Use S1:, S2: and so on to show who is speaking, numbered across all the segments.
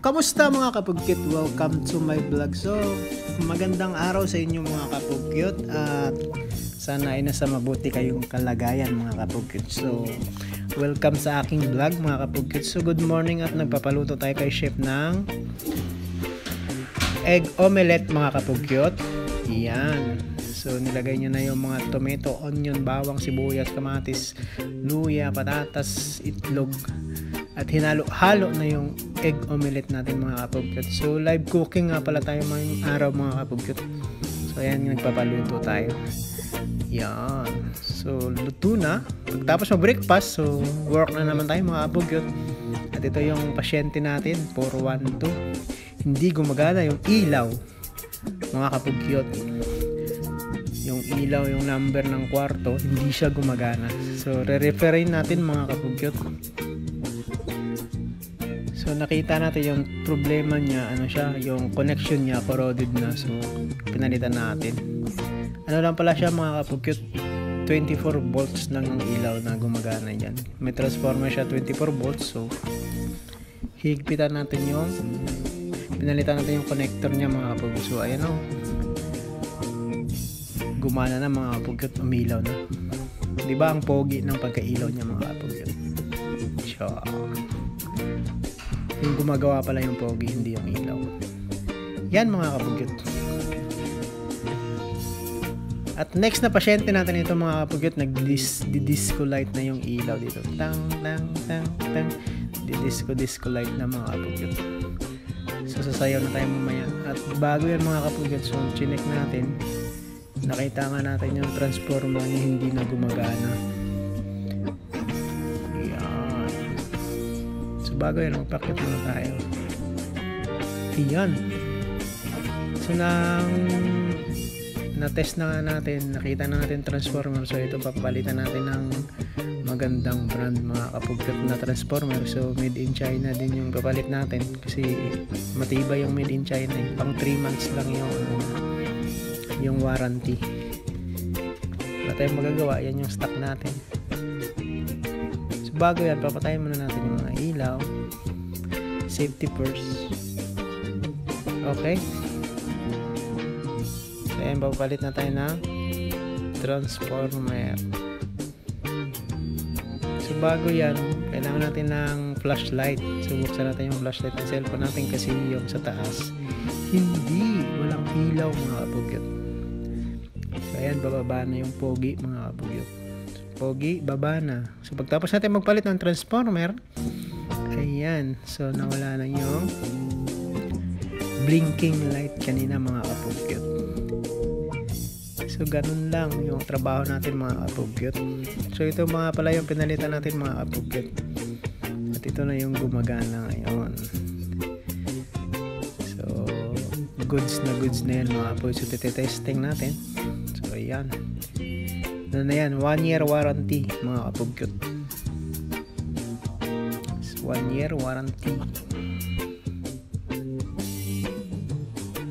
S1: Kamusta mga kapugkit? Welcome to my vlog. So, magandang araw sa inyo mga kapugkit at sana ay nasa mabuti kayong kalagayan mga kapugkit. So, welcome sa aking vlog mga kapugkit. So, good morning at nagpapaluto tayo kay chef ng egg omelette mga kapugkit. Yan. So, nilagay nyo na yung mga tomato, onion, bawang, sibuyas, kamatis, luya, patatas, itlog. At hinalo-halo na yung egg omelette natin mga kapugkit. So live cooking nga pala tayo ngayong araw mga kapugkit. So ayan, nagpapaluto tayo. Yan. So luto na. Pagtapos mag-breakfast, so work na naman tayo mga kapugkit. At ito yung pasyente natin, 412. Hindi gumagana yung ilaw mga kapugkit. Yung ilaw, yung number ng kwarto, hindi siya gumagana. So re-referin natin mga kapugkit. So nakita natin yung problema niya, ano siya, yung connection niya corroded na. So pinalitan natin. Ano lang pala siya mga kapugkit, 24 volts lang ng ilaw na gumagana diyan. May transformer siya 24 volts. So higpitan natin yung pinalitan natin yung connector niya mga kapugkit. So ayan o. Gumana na mga kapugkit, umilaw na. 'Di ba ang pogi ng pagkailaw niya mga kapugkit? So yung gumagawa pala yung pogi, hindi yung ilaw. Yan mga kapugkit. At next na pasyente natin ito mga kapugkit, nag-disco light na yung ilaw dito. Tang tang tang tang. Disco light na mga kapugkit. So sasayaw na tayo mamaya. At bago yan mga kapugkit, so chinek natin. Nakita nga natin yung transformer niya hindi na gumagana. Bago yan, magpakit muna tayo. Iyan. So na-test na nga natin, nakita na natin transformer. So ito, papalitan natin ng magandang brand mga kapugkit na transformer. So made in China din yung papalit natin kasi matibay yung made in China. Pang 3 months lang yung warranty. Wala tayong magagawa, yan yung stock natin. Bago yan, papatayin muna natin yung mga ilaw. Safety first. Okay. So ayan, papalit na tayo ng transformer. So bago yan, kailangan natin ng flashlight. So buksan natin yung flashlight ng cellphone natin kasi yung sa taas walang ilaw mga kapugkit. So ayan, bababa na yung pogi mga kapugkit. Pogi, baba na. So pagtapos natin magpalit ng transformer, ayan, so nawala na yung blinking light kanina mga kapugkit. So ganun lang yung trabaho natin mga kapugkit. So ito mga pala yung pinalitan natin mga kapugkit. At ito na yung gumagana ngayon. So goods na yan mga kapugkit. So titesting natin. So ayan. Na yan, 1 year warranty mga kapugkit. 1 year warranty.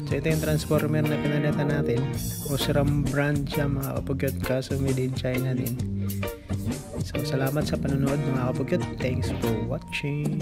S1: So ito yung transformer na pinalitan natin. Osram brand siya mga kapugkit, kaso made in China din. So salamat sa panonood mga kapugkit. Thanks for watching.